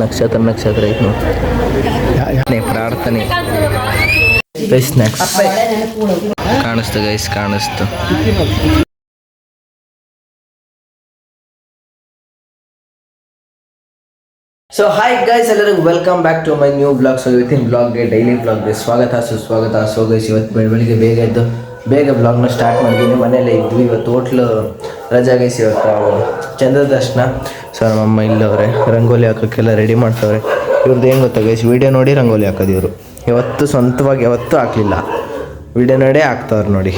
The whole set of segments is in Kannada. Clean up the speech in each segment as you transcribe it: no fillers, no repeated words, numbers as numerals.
ನಕ್ಷತ್ರ ಐತೆ ನೋಡಿ ಪ್ರಾರ್ಥನೆ ಸ್ನ್ಯಾಕ್ಸ್ ಕಾಣಿಸ್ತು ಗೈಸ್ ಕಾಣಿಸ್ತು. ಸೊ ಹಾಯ್ ಗೈಸ್, ಎಲ್ಲರಿಗೂ welcome back to my new blog. So ಇವತ್ತಿನ ಬ್ಲಾಗ್ಗೆ ಡೈಲಿ ಬ್ಲಾಗ್ಗೆ ಸ್ವಾಗತ ಸುಸ್ವಾಗತ. ಸೊ ಗೈಸ್ ಇವತ್ತು ಬೆಳಿಗ್ಗೆ ಬೇಗ ಎದ್ದು ಬೇಗ ಬ್ಲಾಗ್ನ ಸ್ಟಾರ್ಟ್ ಮಾಡಿದ್ದೀನಿ. ಮನೇಲಿ ಇದ್ವಿ, ಇವತ್ತು ಹೋಟ್ಲು ರಜಾ ಗೈಸ್. ಇವತ್ತು ಚಂದ್ರದರ್ಶನ. ಸೊ ನಮ್ಮಮ್ಮ ಇಲ್ಲವ್ರೆ, ರಂಗೋಲಿ ಹಾಕೋಕ್ಕೆಲ್ಲ ರೆಡಿ ಮಾಡ್ತವ್ರೆ. ಇವ್ರದ್ದು ಏನು ಗೊತ್ತಾ ಗೈಸ್, ವೀಡಿಯೋ ನೋಡಿ ರಂಗೋಲಿ ಹಾಕೋದು. ಇವರು ಯಾವತ್ತೂ ಸ್ವಂತವಾಗಿ ಯಾವತ್ತೂ ಹಾಕಲಿಲ್ಲ, ವೀಡಿಯೋ ನೋಡೇ ಹಾಕ್ತವ್ರು ನೋಡಿ.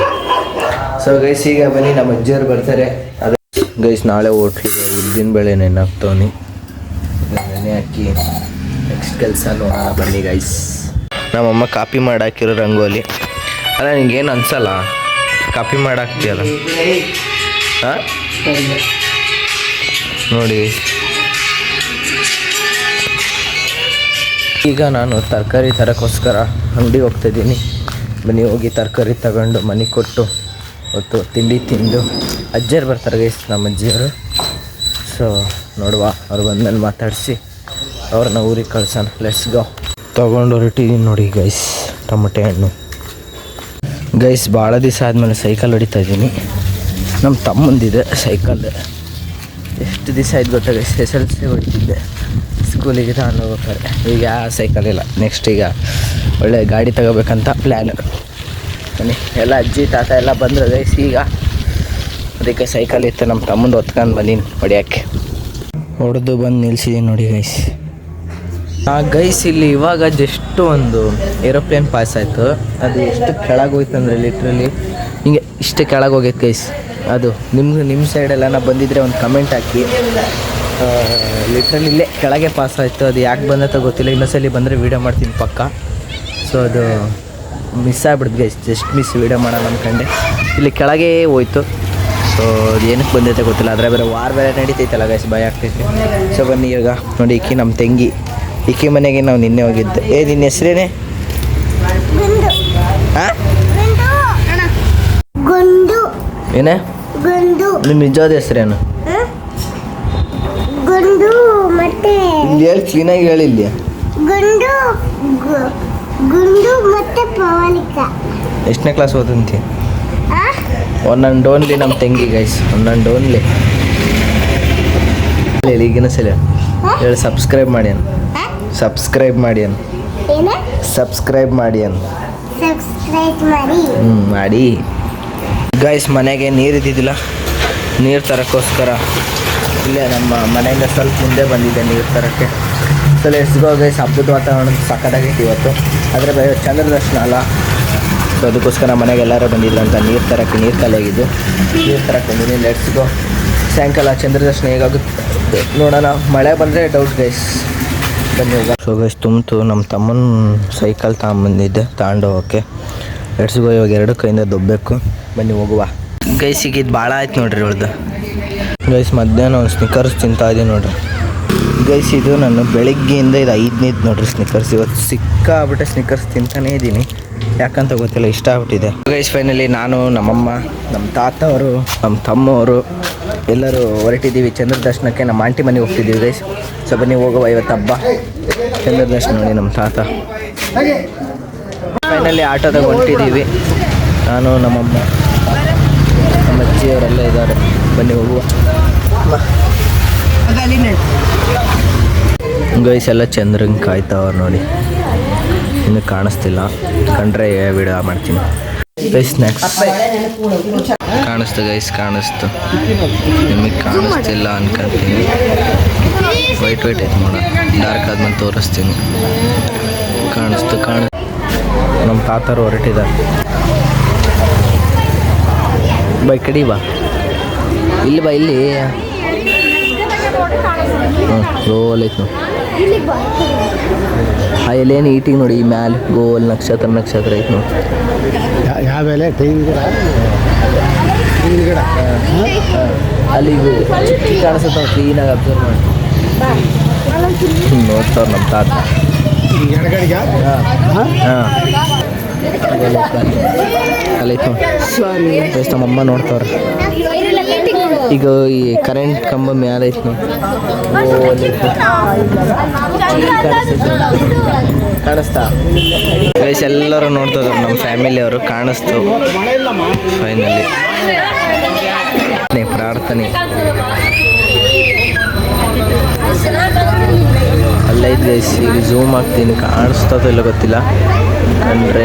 ಸೊ ಗೈಸ್ ಈಗ ಬನ್ನಿ, ನಮ್ಮ ಅಜ್ಜಿಯವ್ರು ಬರ್ತಾರೆ. ಅದೇ ಗೈಸ್ ನಾಳೆ ಹೋಟ್ಲಿಗೆ ಉದ್ದಿನ ಬೇಳೆ ನೆನಾಕ್ತವನಿ, ನೆನೆ ಹಾಕಿ ನೆಕ್ಸ್ಟ್ ಕೆಲಸ ನೋಡೋಣ ಬನ್ನಿ ಗೈಸ್. ನಮ್ಮಮ್ಮ ಕಾಪಿ ಮಾಡಿ ಹಾಕಿರೋ ರಂಗೋಲಿ. ಅಲ್ಲ ನಿಂಗೇನು ಅನ್ಸಲ್ಲ ಕಾಪಿ ಮಾಡಿ ಹಾಕ್ತೀಯಲ್ಲ? ಹಾಂ ನೋಡಿ ಈಗ ನಾನು ತರಕಾರಿ ತರೋಕ್ಕೋಸ್ಕರ ಅಂಗಡಿಗೆ ಹೋಗ್ತಾಯಿದ್ದೀನಿ. ಬನ್ನಿ ಹೋಗಿ ತರಕಾರಿ ತಗೊಂಡು ಮನೆಗೆ ಕೊಟ್ಟು ಹೊತ್ತು ತಿಂಡಿ ತಿಂದು ಅಜ್ಜಿಯರು ಬರ್ತಾರೆ ಗೈಸ್, ನಮ್ಮ ಅಜ್ಜಿಯವರು. ಸೊ ನೋಡುವ, ಅವ್ರು ಬಂದಮೇಲೆ ಮಾತಾಡಿಸಿ ಅವ್ರನ್ನ ಊರಿಗೆ ಕಳ್ಸೋಣ. Let's go. ತೊಗೊಂಡು ಹೊರಟಿದ್ದೀನಿ ನೋಡಿ ಗೈಸ್ ಟೊಮಟೆ ಹಣ್ಣು. ಗೈಸ್ ಭಾಳ ದಿವಸ ಆದಮೇಲೆ ಸೈಕಲ್ ಹೊಡಿತಾ ಇದ್ದೀನಿ. ನಮ್ಮ ತಮ್ಮಂದಿದೆ ಸೈಕಲ್. ಎಷ್ಟು ದಿವಸ ಆಯ್ತು ಗೊತ್ತಾ ಗೈಸ್, SLC ಹೊಡಿತಿದ್ದೆ ಸ್ಕೂಲಿಗೆ ತಗೊಂಡು ಹೋಗ್ಬೇಕಾದ್ರೆ. ಈಗ ಸೈಕಲ್ ಇಲ್ಲ, ನೆಕ್ಸ್ಟ್ ಈಗ ಒಳ್ಳೆ ಗಾಡಿ ತಗೋಬೇಕಂತ ಪ್ಲ್ಯಾನ್. ಬನ್ನಿ ಎಲ್ಲ ಅಜ್ಜಿ ತಾತ ಎಲ್ಲ ಬಂದರು ಗೈಸ್. ಈಗ ಅದಕ್ಕೆ ಸೈಕಲ್ ಇತ್ತು, ನಮ್ಮ ತಮ್ಮಂದು ಹೊತ್ಕೊಂಡು ಬಂದೀನಿ ಹೊಡಿಯೋಕ್ಕೆ. ಹೊಡೆದು ಬಂದು ನಿಲ್ಸಿದ್ದೀನಿ ನೋಡಿ ಗೈಸ್. ಗೈಸ್ ಇಲ್ಲಿ ಇವಾಗ ಜಸ್ಟ್ ಒಂದು ಏರೋಪ್ಲೇನ್ ಪಾಸ್ ಆಯಿತು. ಅದು ಎಷ್ಟು ಕೆಳಗೆ ಹೋಯ್ತು ಅಂದರೆ ಲಿಟ್ರಲಿ ಹಿಂಗೆ ಇಷ್ಟು ಕೆಳಗೆ ಹೋಗೈತೆ ಗೈಸ್. ಅದು ನಿಮ್ಮ ಸೈಡೆಲ್ಲ ನಾ ಬಂದಿದ್ದರೆ ಒಂದು ಕಮೆಂಟ್ ಹಾಕಿ. ಲಿಟ್ರಲಿ ಇಲ್ಲೇ ಕೆಳಗೆ ಪಾಸ್ ಆಯಿತು. ಅದು ಯಾಕೆ ಬಂದತ್ತ ಗೊತ್ತಿಲ್ಲ, ಇನ್ನೊಂದ್ಸಲಿ ಬಂದರೆ ವೀಡಿಯೋ ಮಾಡ್ತೀನಿ ಪಕ್ಕ. ಸೊ ಅದು ಮಿಸ್ ಆಗ್ಬಿಡ್ತು ಗೈಸ್, ಜಸ್ಟ್ ಮಿಸ್ ವೀಡಿಯೋ ಮಾಡೋಣ ಅಂದ್ಕೊಂಡೆ. ಇಲ್ಲಿ ಕೆಳಗೆ ಹೋಯ್ತು. ಸೊ ಅದು ಏನಕ್ಕೆ ಬಂದೈತೆ ಗೊತ್ತಿಲ್ಲ. ಆದರೆ ಬೇರೆ ಬೇರೆ ನಡೀತೈತಲ್ಲ ಗೈಸ್, ಭಯ ಆಗ್ತೈತೆ. ಸೊ ಬನ್ನಿ ಈಗ ನೋಡಿ, ಈಕಿ ನಮ್ಮ ತಂಗಿ, ಈಕಿ ಮನೆಗೆ ನಾವು ನಿನ್ನೆ ಹೋಗಿದ್ದೆ. ನಿನ್ನ ಹೆಸ್ರೇನೆ? ಹಾಂ ಏನೇ ನಿಮ್ಮ ನಿಜವಾದ ಹೆಸ್ರೇನು? ಇಲ್ಲಿ ಹೇಳಿ ಕ್ಲೀನಾಗಿ ಹೇಳಿ. ಇಲ್ಲಿ ಎಷ್ಟನೇ ಕ್ಲಾಸ್ ಓದಂತಿ? ಒನ್ ಆ್ಯಂಡ್ ಓನ್ಲಿ ನಮ್ಮ ತಂಗಿ ಗೈಸ್, ಒನ್ ಆ್ಯಂಡ್ ಓನ್ಲಿ. ಹೇಳಿ ಈಗಿನ ಸಲ ಹೇಳಿ. ಸಬ್ಸ್ಕ್ರೈಬ್ ಮಾಡಿ ಅನ್, ಸಬ್ಸ್ಕ್ರೈಬ್ ಮಾಡಿ ಅನ್, ಸಬ್ಸ್ಕ್ರೈಬ್ ಮಾಡಿ ಅನ್. ಮಾಡಿ ಗೈಸ್. ಮನೆಗೆ ನೀರು ಇದ್ದಿದ್ದಿಲ್ಲ, ನೀರು ತರೋಕ್ಕೋಸ್ಕರ ಇಲ್ಲೇ ನಮ್ಮ ಮನೆಯಿಂದ ಸ್ವಲ್ಪ ಮುಂದೆ ಬಂದಿದ್ದೆ ನೀರು ತರೋಕ್ಕೆ. So let's go guys. ಹಬ್ಬದ ವಾತಾವರಣ ಸಕ್ಕತ್ತಾಗೈತಿ ಇವತ್ತು. ಆದರೆ ಚಂದ್ರದರ್ಶನ ಅಲ್ಲ, ಸೊ ಅದಕ್ಕೋಸ್ಕರ ಮನೆಗೆ ಎಲ್ಲರೂ ಬಂದಿದ್ರಂತ ನೀರು ತರೋಕ್ಕೆ. ನೀರು ಖಾಲಿಯಾಗಿದ್ದು ನೀರು ತರಕ್ಕೆ ಬಂದಿದ್ದೀನಿ. Let's go. ಸಾಯಂಕಾಲ ಚಂದ್ರದರ್ಶನ ಹೇಗಾಗುತ್ತೆ ನೋಡೋಣ. ಮಳೆ ಬಂದರೆ ಡೌಟ್ ಗೈಸ್. ಬನ್ನಿ ಹೋಗ. ಸೊ ಗೈಸ್ ತುಂಬಿತು. ನಮ್ಮ ತಮ್ಮನ ಸೈಕಲ್ ತಗೊಂಬಂದಿದ್ದೆ ತಗೊಂಡು ಹೋಗೋಕ್ಕೆ. Let's go. ಇವಾಗ ಎರಡು ಕೈಯಿಂದ ದೊಬ್ಬಬೇಕು. ಬನ್ನಿ ಹೋಗುವ ಗೈಸ್. ಈಗ ಇದು ಭಾಳ ಆಯ್ತು ನೋಡ್ರಿ ಇವಳ್ದು ಗೈಸ್. ಮಧ್ಯಾಹ್ನ ಒಂದು ಸ್ನಿಕರ್ಸ್ ತಿಂತಾ ಇದ್ದೀನಿ ನೋಡ್ರಿ ಗೈಸ್. ಇದು ನಾನು ಬೆಳಗ್ಗೆಯಿಂದ ಇದು 5ನೇದು ನೋಡ್ರಿ ಸ್ನಿಕರ್ಸ್. ಇವತ್ತು ಸಿಕ್ಕಾಬಿಟ್ಟೆ ಸ್ನಿಕರ್ಸ್ ತಿಂತಾನೇ ಇದ್ದೀನಿ, ಯಾಕಂತ ಗೊತ್ತಿಲ್ಲ, ಇಷ್ಟ ಆಗ್ಬಿಟ್ಟಿದೆ ಗೈಸ್. ಫೈನಲಿ ನಾನು, ನಮ್ಮಮ್ಮ, ನಮ್ಮ ತಾತ ಅವರು, ನಮ್ಮ ತಮ್ಮವರು ಎಲ್ಲರೂ ಹೊರಟಿದ್ದೀವಿ ಚಂದ್ರದರ್ಶನಕ್ಕೆ. ನಮ್ಮ ಆಂಟಿ ಮನೆಗೆ ಹೋಗ್ತಿದ್ದೀವಿ ಗೈಸ್. ಸೊ ಬನ್ನಿ ಹೋಗುವ. ಇವತ್ತು ಹಬ್ಬ ಚಂದ್ರದರ್ಶನ ನೋಡಿ ನಮ್ಮ ತಾತ. ಫೈನಲಿ ಆಟೋದಾಗ ಹೊಂಟಿದ್ದೀವಿ ನಾನು, ನಮ್ಮಮ್ಮ, ನಮ್ಮ ಅಜ್ಜಿಯವರೆಲ್ಲ ಇದ್ದಾರೆ. ಬನ್ನಿ ಹೋಗುವ ಗೈಸ್. ಎಲ್ಲ ಚಂದ್ರನ್ ಕಾಯ್ತಾವ್ರು ನೋಡಿ, ಇನ್ನು ಕಾಣಿಸ್ತಿಲ್ಲ, ಕಂಡ್ರೆ ವಿಡಿಯೋ ಮಾಡ್ತೀನಿ ಗೈಸ್. ಸ್ನ್ಯಾಕ್ಸ್ ಕಾಣಿಸ್ತು ಗೈಸ್, ಕಾಣಿಸ್ತು. ನಿಮಗೆ ಕಾಣಿಸ್ತಿಲ್ಲ ಅನ್ಕೊಂತೀನಿ. ವೈಟ್ ಐತೆ ನೋಡ, ಡಾರ್ಕ್ ಆದ್ಮೇಲೆ ತೋರಿಸ್ತೀನಿ. ಕಾಣಿಸ್ತು. ನಮ್ಮ ತಾತರು ಹೊರಟಿದ್ದಾರೆ. ಬೈ ಕಡಿ ಬಾ, ಇಲ್ಲಿ ಬಾ, ಇಲ್ಲಿ ಗೋಲ್ ಐತೆ ನೋಡಿ. ಆ ಎಲೆಯನ್ನು ಈಟಿಗೆ ನೋಡಿ, ಈ ಮ್ಯಾಲೆ ಗೋಲ್ ನಕ್ಷತ್ರ ಐತೆ ನೋಡಿ. ಯಾವ ಎಲೆ? ತೆಂಗಿನ ಗಿಡ. ಅಲ್ಲಿ ಚಿಕ್ಕ ಕಾಣಿಸುತ್ತೆ, ಕ್ಲೀನಾಗಿ ಅಬ್ಸರ್ವ್ ಮಾಡಿ ನೋಡ್ತಾವ್ರು ನಮ್ಮ ತಾತ. ಹಾಂ ಕಲೈತು ನಮ್ಮಮ್ಮ ನೋಡ್ತಾವ್ರೆ. ಈಗ ಈ ಕರೆಂಟ್ ಕಂಬ ಮ್ಯಾಲೆ ಐತಿ ನೋಡಿ. ಕಾಣಿಸ್ತಾ ಗೈಸ್ ಎಲ್ಲರೂ ನೋಡ್ತಿದ್ರು ನಮ್ಮ ಫ್ಯಾಮಿಲಿಯವರು ಕಾಣಿಸ್ತು ಫೈನಲಿ. ಪ್ರಾರ್ಥನೆ ಅಲ್ಲೈತೆ ಗೈಸ್. ಈಗ ಝೂಮ್ ಆಗ್ತೀನಿ, ಕಾಣಿಸ್ತದೋ ಇಲ್ಲ ಗೊತ್ತಿಲ್ಲ. ಅಂದರೆ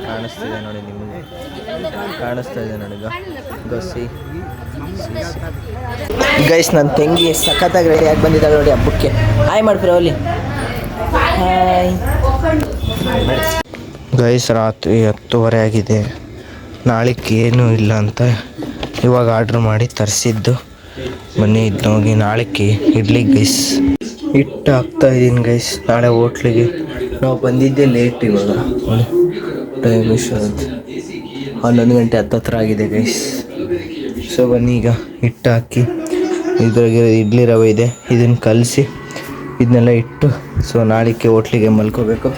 ಕಾಣಿಸ್ತಿದೆ ನೋಡಿ, ನಿಮಗೆ ಕಾಣಿಸ್ತಾ ಇದೆ ನೋಡಿ. ಗೊಸಿ ಗೈಸ್ ನನ್ನ ತಂಗಿ ಸಖತ್ತಾಗಿ ರೆಡಿಯಾಗಿ ಬಂದಿದ್ದಾಳೆ ನೋಡಿ ಹಬ್ಬಕ್ಕೆ. ಹಾಯ್ ಮಾಡ್ಬಿರ ಅಲ್ಲಿ. ಹಾಯ್ ಗೈಸ್, ರಾತ್ರಿ 10:30 ಆಗಿದೆ. ನಾಳೆಗೆ ಏನೂ ಇಲ್ಲ ಅಂತ ಇವಾಗ ಆರ್ಡ್ರ್ ಮಾಡಿ ತರಿಸಿದ್ದು. ಬನ್ನಿ ಇದು ಹೋಗಿ ನಾಳೆಗೆ ಇಡ್ಲಿ ಗೈಸ್ ಹಿಟ್ಟು ಹಾಕ್ತಾಯಿದ್ದೀನಿ ಗೈಸ್. ನಾಳೆ ಹೋಟ್ಲಿಗೆ ನಾವು ಬಂದಿದ್ದೆ ಲೇಟ್. ಇವಾಗ ಟೈಮ್ ಎಷ್ಟು 11 ಗಂಟೆ 10 ಆಗಿದೆ ಗೈಸ್. ಸೊ ಬನ್ನಿ ಈಗ ಹಿಟ್ಟು ಹಾಕಿ ಇದ್ರಾಗೆ ಇಡ್ಲಿ ರವೆ ಇದೆ, ಇದನ್ನು ಕಲಸಿ ಇದನ್ನೆಲ್ಲ ಇಟ್ಟು ಸೊ ನಾಳೆಗೆ ಹೋಟ್ಲಿಗೆ ಮಲ್ಕೋಬೇಕು.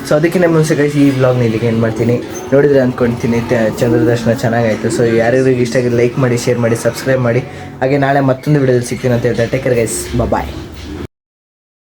ಸೊ ಅದಕ್ಕಿಂತ ಮುಂಚೆ ಗೈಸ್ ಈ ವ್ಲಾಗ್ನ ಇಲ್ಲಿಗೆ ಏನು ಮಾಡ್ತೀನಿ ನೋಡಿದರೆ ಅಂದ್ಕೊಳ್ತೀನಿ. ಚಂದ್ರ ದರ್ಶನ ಚೆನ್ನಾಗಾಯಿತು. ಸೊ ಯಾರ್ಯಾರಿಗೆ ಇಷ್ಟ ಆಗಿದೆ ಲೈಕ್ ಮಾಡಿ, ಶೇರ್ ಮಾಡಿ, ಸಬ್ಸ್ಕ್ರೈಬ್ ಮಾಡಿ. ಹಾಗೆ ನಾಳೆ ಮತ್ತೊಂದು ವಿಡಿಯೋದಲ್ಲಿ ಸಿಗ್ತೀನಿ ಅಂತ ಹೇಳ್ತಾ ಟೇಕ್ ಕೇರ್ ಗೈಸ್, ಬಾಯ್.